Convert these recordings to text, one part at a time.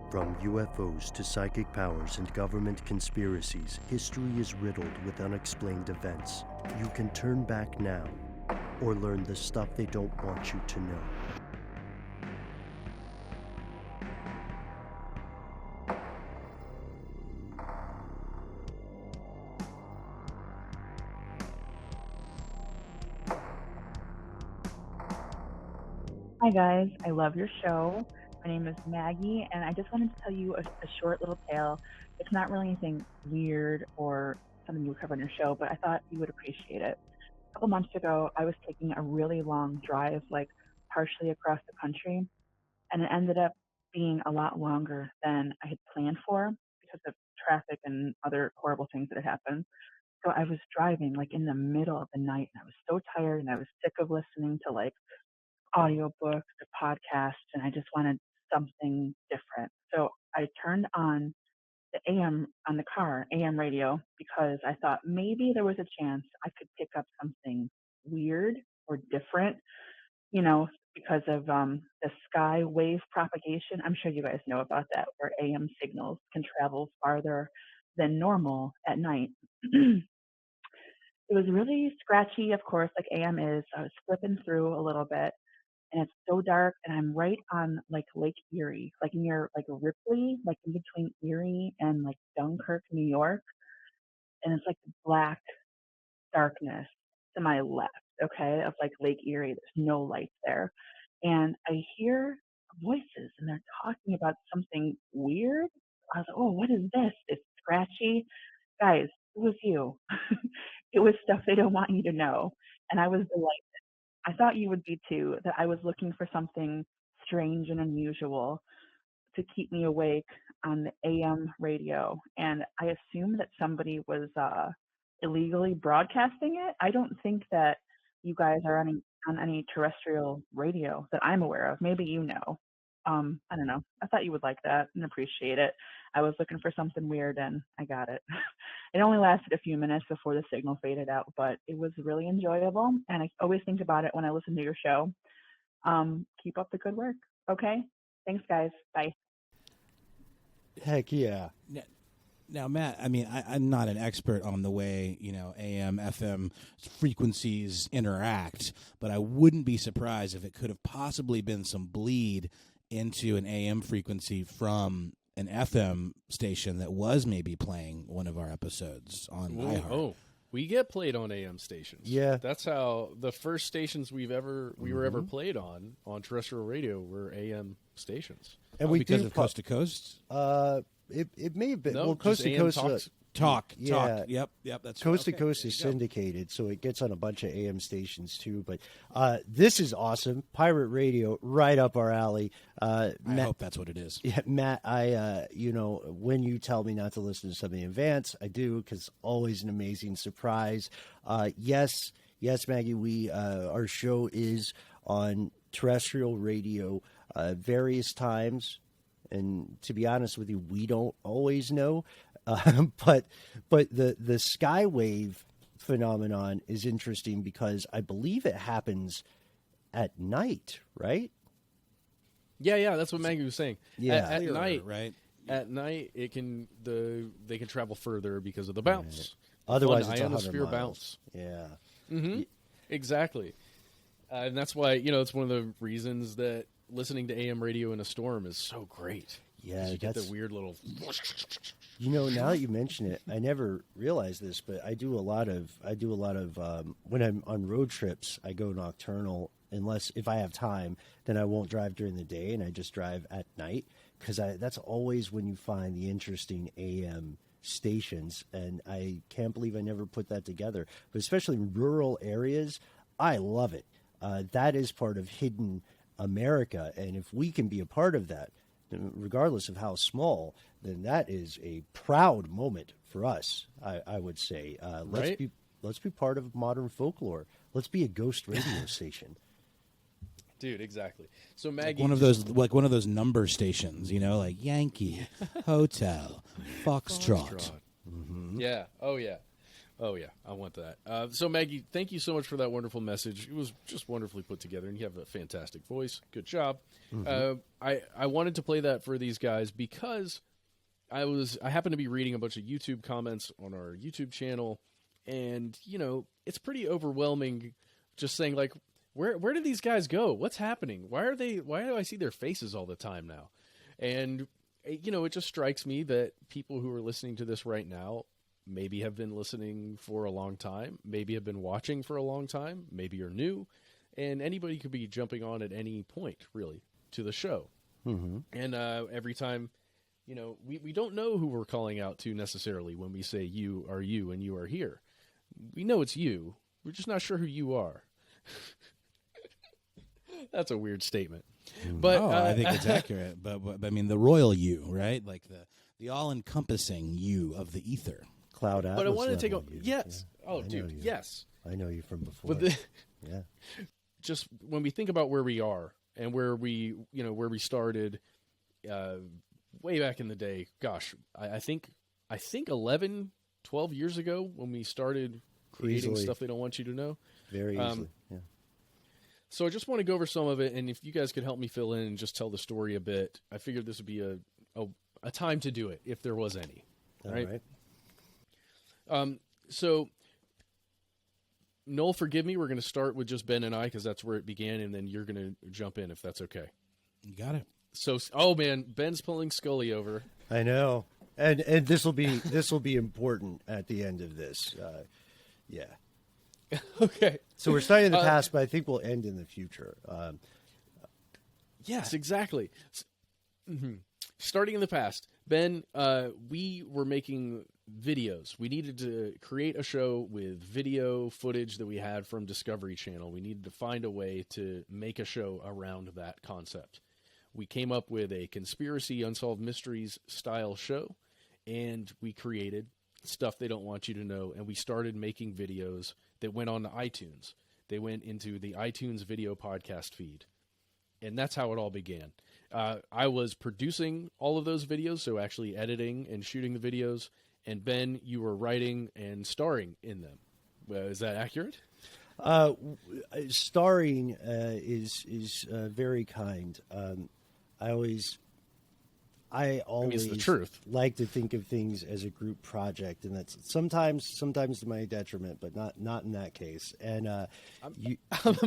From UFOs to psychic powers and government conspiracies, history is riddled with unexplained events. You can turn back now or learn the stuff they don't want you to know. Hi guys, I love your show. My name is Maggie, and I just wanted to tell you a short little tale. It's not really anything weird or something you would cover on your show, but I thought you would appreciate it. A couple months ago, I was taking a really long drive, like partially across the country, and it ended up being a lot longer than I had planned for because of traffic and other horrible things that had happened. So I was driving like in the middle of the night, and I was so tired, and I was sick of listening to like audiobooks or podcasts, and I just wanted something different. So I turned on the AM on the car, AM radio, because I thought maybe there was a chance I could pick up something weird or different, you know, because of the sky wave propagation. I'm sure you guys know about that, where AM signals can travel farther than normal at night. It was really scratchy, of course, like AM is. I was flipping through a little bit, and it's so dark, and I'm right on like Lake Erie, like near like Ripley, like in between Erie and like Dunkirk, New York. And it's like black darkness to my left, okay, of like Lake Erie. There's no light there. And I hear voices, and they're talking about something weird. I was like, oh, what is this? It's scratchy. Guys, it was you. It was stuff they don't want you to know. And I was delighted. I thought you would be too, that I was looking for something strange and unusual to keep me awake on the AM radio. And I assumed that somebody was illegally broadcasting it. I don't think that you guys are on any terrestrial radio that I'm aware of. Maybe you know. I don't know. I thought you would like that and appreciate it. I was looking for something weird and I got it. It only lasted a few minutes before the signal faded out, but it was really enjoyable. And I always think about it when I listen to your show. Keep up the good work. Okay. Thanks, guys. Bye. Heck yeah. Now, Matt, I mean, I'm not an expert on the way, AM, FM frequencies interact, but I wouldn't be surprised if it could have possibly been some bleed into an AM frequency from an FM station that was maybe playing one of our episodes on iHeart. Oh, we get played on AM stations. Yeah. That's how the first stations we were ever played on terrestrial radio were AM stations. And we because do of Coast to Coast? It may have been. No, well, Coast to Coast. Talk. Yeah. Yep. That's Coast to okay, Coast is syndicated, so it gets on a bunch of AM stations too. But this is awesome. Pirate radio, right up our alley. I hope that's what it is. Yeah, Matt, when you tell me not to listen to something in advance, I do, because always an amazing surprise. Yes, Maggie, our show is on terrestrial radio various times. And to be honest with you, we don't always know. But the skywave phenomenon is interesting because I believe it happens at night, right? Yeah, that's what Maggie was saying. Yeah, at Clearer, night, right? At night, they can travel further because of the bounce. Right. Otherwise, Fun it's 100 ionosphere miles. bounce. Yeah. Mm-hmm. Exactly, and that's why it's one of the reasons that listening to AM radio in a storm is so great. Yeah, you get the weird little. Now that you mention it, I never realized this, but I do a lot of when I'm on road trips, I go nocturnal unless if I have time, then I won't drive during the day and I just drive at night because that's always when you find the interesting AM stations, and I can't believe I never put that together. But especially in rural areas, I love it. That is part of hidden America, and if we can be a part of that, regardless of how small, then that is a proud moment for us. I would say, let's be part of modern folklore. Let's be a ghost radio station, dude. Exactly. So Maggie, like one of those number stations, like Yankee, Hotel, Foxtrot. Yeah. Oh yeah. Oh, yeah, I want that. So, Maggie, thank you so much for that wonderful message. It was just wonderfully put together, and you have a fantastic voice. Good job. I wanted to play that for these guys because I happened to be reading a bunch of YouTube comments on our YouTube channel, and, you know, it's pretty overwhelming just saying, like, where did these guys go? What's happening? Why do I see their faces all the time now? And, you know, it just strikes me that people who are listening to this right now maybe have been listening for a long time, maybe have been watching for a long time, maybe you're new, and anybody could be jumping on at any point, really, to the show. And every time, you know, we don't know who we're calling out to necessarily when we say you are you and you are here. We know it's you. We're just not sure who you are. That's a weird statement. But I think it's accurate. But I mean, the royal you, right? Like the all-encompassing you of the ether. Cloud Atlas. But I wanted to take level you. yes. Yeah. Oh, I know dude, you. yes. I know you from before. But yeah. Just when we think about where we are and where we started way back in the day, gosh, I think 11, 12 years ago when we started creating stuff they don't want you to know. Very easily, yeah. So I just want to go over some of it, and if you guys could help me fill in and just tell the story a bit, I figured this would be a time to do it, if there was any. All right? right. So, Noel, forgive me, we're going to start with just Ben and I, because that's where it began, and then you're going to jump in, if that's okay. You got it. So, oh man, Ben's pulling Scully over. I know, and this will be important at the end of this. Yeah. Okay. So we're starting in the past, but I think we'll end in the future. Yes, exactly. Starting in the past, Ben, we were making videos. We needed to create a show with video footage that we had from Discovery Channel. We needed to find a way to make a show around that concept. We came up with a conspiracy, unsolved mysteries style show, and we created Stuff They Don't Want You to Know, and we started making videos that went on to iTunes. They went into the iTunes video podcast feed, and that's how it all began. I was producing all of those videos, so actually editing and shooting the videos, and Ben, you were writing and starring in them. Is that accurate? Starring is very kind. I always it's the truth. like to think of things as a group project, and that's sometimes to my detriment, but not in that case. And I'm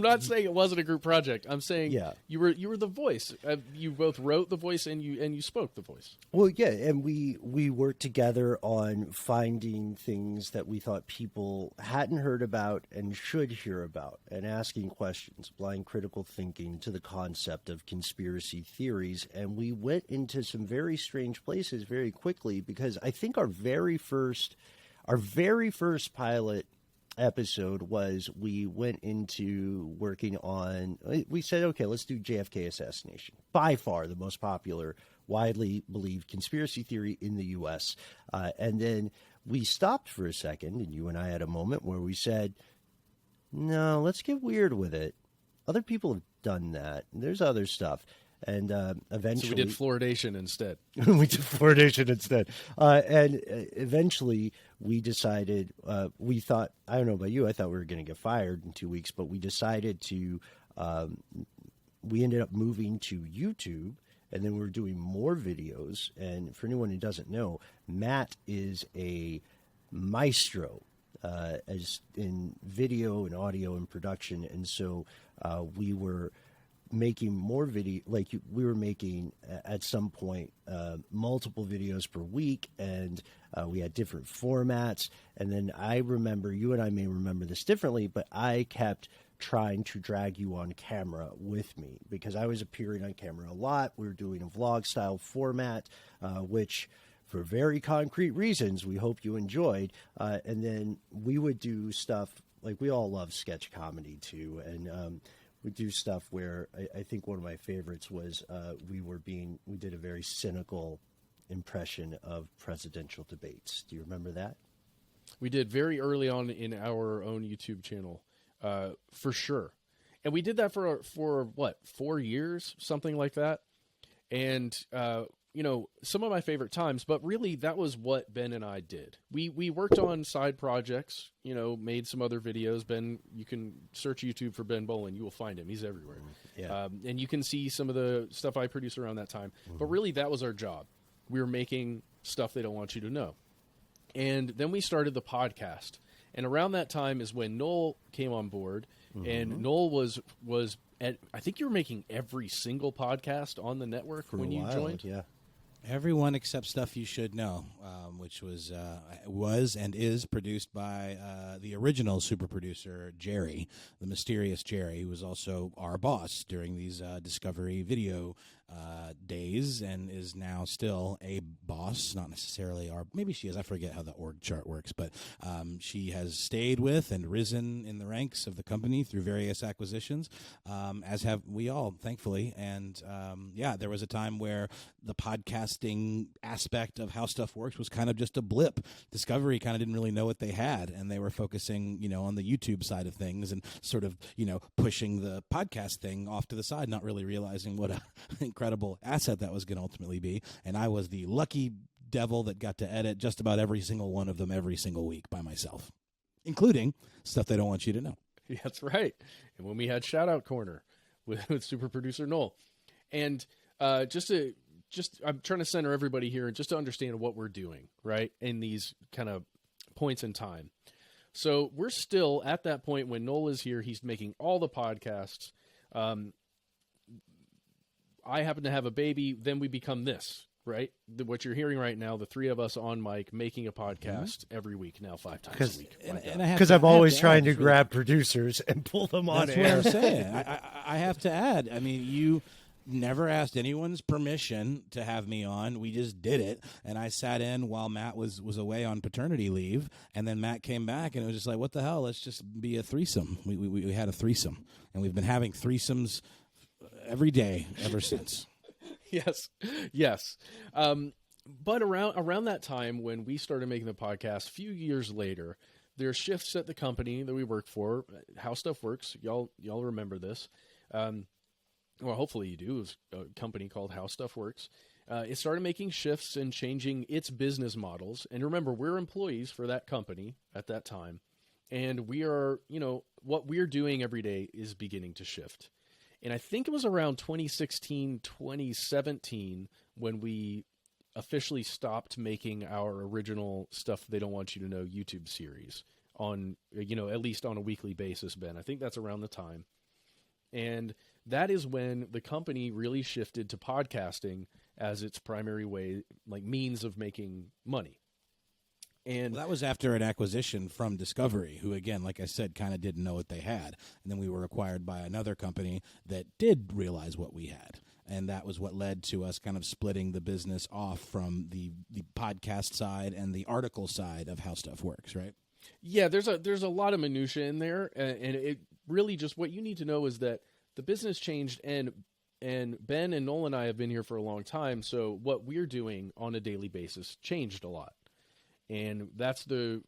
not saying it wasn't a group project. I'm saying you were the voice. You both wrote the voice and you spoke the voice. Well, yeah, and we worked together on finding things that we thought people hadn't heard about and should hear about, and asking questions, applying critical thinking to the concept of conspiracy theories. And we went into some very strange places very quickly, because I think our very first pilot episode was we went into working on, we said, okay, let's do JFK assassination. By far the most popular, widely believed conspiracy theory in the U.S. And then we stopped for a second, and you and I had a moment where we said, no, let's get weird with it. Other people have done that. There's other stuff. And eventually... So we did fluoridation instead. we did fluoridation instead. And eventually we decided, we thought, I don't know about you, I thought we were going to get fired in 2 weeks, but we decided to, we ended up moving to YouTube, and then we're doing more videos. And for anyone who doesn't know, Matt is a maestro as in video and audio and production. And so we were making more video, like we were making at some point multiple videos per week, and we had different formats. And then I remember, you and I may remember this differently, but I kept trying to drag you on camera with me because I was appearing on camera a lot. We were doing a vlog style format, which for very concrete reasons we hope you enjoyed. And then we would do stuff like, we all love sketch comedy too, and we do stuff where I think one of my favorites was we did a very cynical impression of presidential debates. Do you remember that? We did very early on in our own YouTube channel, for sure. And we did that for what, 4 years, something like that. And, some of my favorite times, but really that was what Ben and I did. We worked on side projects, made some other videos. Ben, you can search YouTube for Ben Bolin. You will find him. He's everywhere. Yeah. And you can see some of the stuff I produced around that time. But really that was our job. We were making stuff they don't want you to know. And then we started the podcast. And around that time is when Noel came on board. And Noel was I think you were making every single podcast on the network when you joined. Yeah. Everyone except Stuff You Should Know, which was and is produced by the original super producer, Jerry, the mysterious Jerry, who was also our boss during these Discovery video days and is now still a boss, not necessarily maybe she is, I forget how the org chart works, but she has stayed with and risen in the ranks of the company through various acquisitions, as have we all, thankfully. And there was a time where the podcasting aspect of How Stuff Works was kind of just a blip. Discovery kind of didn't really know what they had, and they were focusing, on the YouTube side of things and sort of, pushing the podcast thing off to the side, not really realizing what an incredible asset that was going to ultimately be. And I was the lucky devil that got to edit just about every single one of them every single week by myself, including stuff they don't want you to know. Yeah, that's right. And when we had Shout Out Corner with super producer Noel. And I'm trying to center everybody here and just to understand what we're doing, right, in these kind of points in time. So we're still at that point when Noel is here. He's making all the podcasts. I happen to have a baby. Then we become this, right? What you're hearing right now, the three of us on mic making a podcast every week now, 5 times a week. Because I'm always trying to grab producers and pull them on That's air. what I'm saying. I have to add, you never asked anyone's permission to have me on. We just did it, and I sat in while Matt was away on paternity leave, and then Matt came back, and it was just like, what the hell? Let's just be a threesome. We had a threesome, and we've been having threesomes every day ever since. Yes. But around that time when we started making the podcast, a few years later, there are shifts at the company that we work for, How Stuff Works. Y'all remember this. Well, hopefully you do. It was a company called How Stuff Works. It started making shifts and changing its business models. And remember, we're employees for that company at that time. And we are, what we're doing every day is beginning to shift. And I think it was around 2016, 2017 when we officially stopped making our original Stuff They Don't Want You to Know YouTube series on, at least on a weekly basis, Ben. I think that's around the time. And that is when the company really shifted to podcasting as its primary way, like means of making money. And that was after an acquisition from Discovery, who, again, like I said, kind of didn't know what they had. And then we were acquired by another company that did realize what we had. And that was what led to us kind of splitting the business off from the podcast side and the article side of How Stuff Works, right? Yeah, there's a lot of minutia in there, and it really just what you need to know is that the business changed, and Ben and Noel and I have been here for a long time, so what we're doing on a daily basis changed a lot. And that's the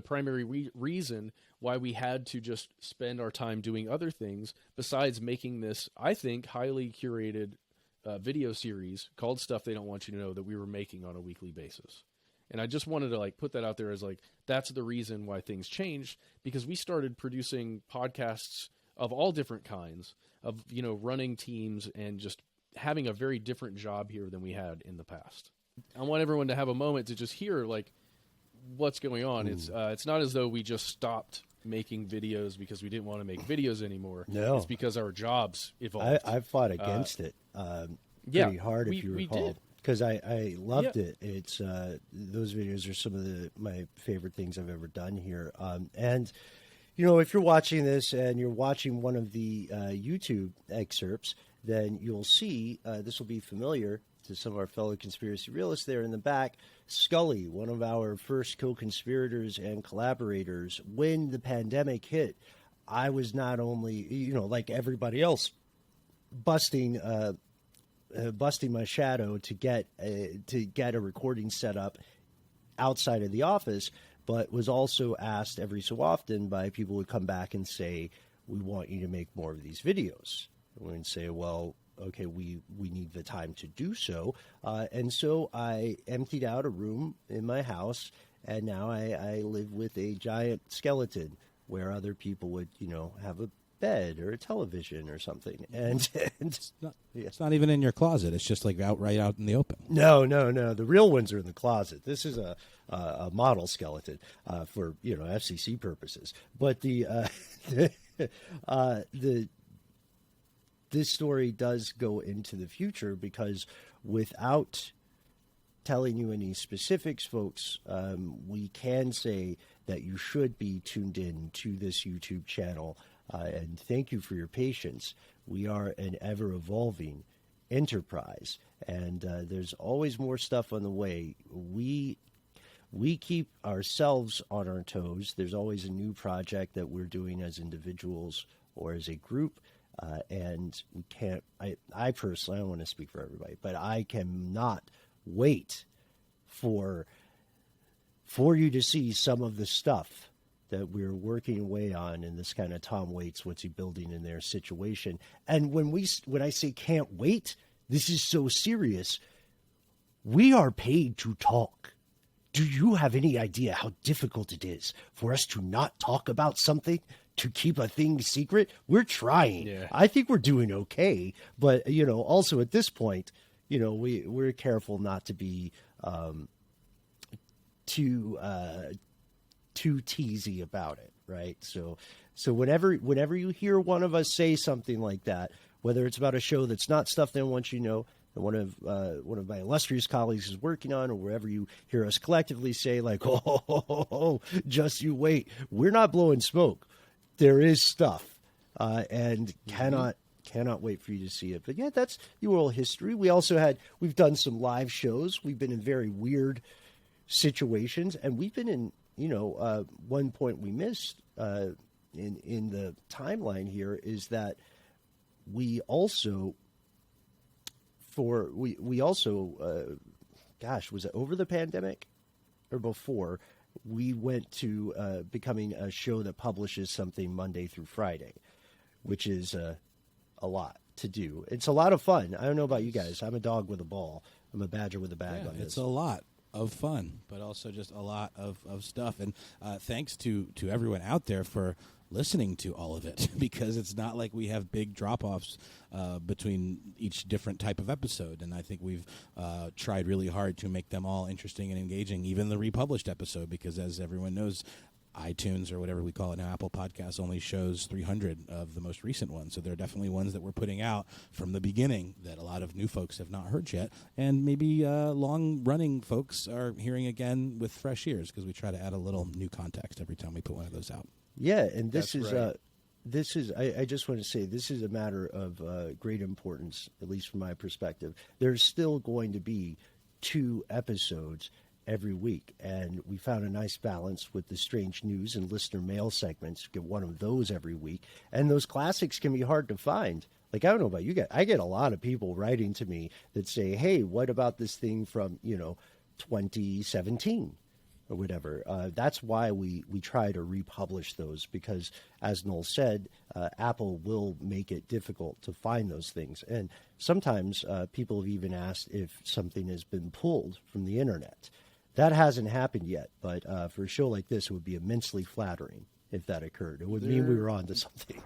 primary reason why we had to just spend our time doing other things besides making this, I think, highly curated video series called Stuff They Don't Want You to Know that we were making on a weekly basis. And I just wanted to put that out there as that's the reason why things changed, because we started producing podcasts of all different kinds of, running teams and just having a very different job here than we had in the past. I want everyone to have a moment to just hear what's going on. It's not as though we just stopped making videos because we didn't want to make videos anymore. No. It's because our jobs evolved. I fought against it pretty hard, if you recall. Because I loved it. It's those videos are some of my favorite things I've ever done here. And if you're watching this and you're watching one of the YouTube excerpts, then you'll see this will be familiar to some of our fellow conspiracy realists there in the back. Scully, one of our first co-conspirators and collaborators, when the pandemic hit, I was not only like everybody else busting my shadow to get a recording set up outside of the office, but was also asked every so often by people who would come back and say, we want you to make more of these videos. And we would say, well, okay, we need the time to do so. And so I emptied out a room in my house, and now I live with a giant skeleton where other people would, have a bed or a television or something. And it's not even in your closet. It's just like right out in the open. No. The real ones are in the closet. This is a model skeleton for, FCC purposes. But this story does go into the future, because without telling you any specifics, folks, we can say that you should be tuned in to this YouTube channel. And thank you for your patience. We are an ever-evolving enterprise, and there's always more stuff on the way. We keep ourselves on our toes. There's always a new project that we're doing as individuals or as a group. And we can't, I personally, I don't want to speak for everybody, but I cannot wait for you to see some of the stuff that we're working away on in this kind of Tom Waits, what's he building in their situation. And when I say can't wait, this is so serious. We are paid to talk. Do you have any idea how difficult it is for us to not talk about something, to keep a thing secret? We're trying. Yeah. I think we're doing okay. But, also at this point, we're careful not to be too teasy about it, right? So whenever you hear one of us say something like that, whether it's about a show that's not stuff they want you to know, that one of my illustrious colleagues is working on, or wherever you hear us collectively say, like, oh, just you wait. We're not blowing smoke. There is stuff, and cannot wait for you to see it. But yeah, that's the oral history. We've done some live shows. We've been in very weird situations, and we've been in, one point we missed in the timeline here is that we also, was it over the pandemic or before, we went to becoming a show that publishes something Monday through Friday, which is a lot to do. It's a lot of fun. I don't know about you guys. I'm a dog with a ball. I'm a badger with a bag on this. It's a lot of fun, but also just a lot of stuff. And thanks to everyone out there for listening to all of it, because it's not like we have big drop-offs between each different type of episode. And I think we've tried really hard to make them all interesting and engaging, even the republished episode, because as everyone knows, iTunes, or whatever we call it now, Apple Podcasts, only shows 300 of the most recent ones. So there are definitely ones that we're putting out from the beginning that a lot of new folks have not heard yet. And maybe long-running folks are hearing again with fresh ears, because we try to add a little new context every time we put one of those out. Yeah, and this That's is right. I just want to say, this is a matter of great importance, at least from my perspective. There's still going to be 2 episodes every week, and we found a nice balance with the strange news and listener mail segments. Get one of those every week, and those classics can be hard to find. Like, I don't know about you guys, I get a lot of people writing to me that say, hey, what about this thing from 2017 or whatever. That's why we try to republish those, because as Noel said, Apple will make it difficult to find those things, and sometimes people have even asked if something has been pulled from the internet. That hasn't happened yet, but for a show like this, it would be immensely flattering if that occurred. It would mean we were on to something.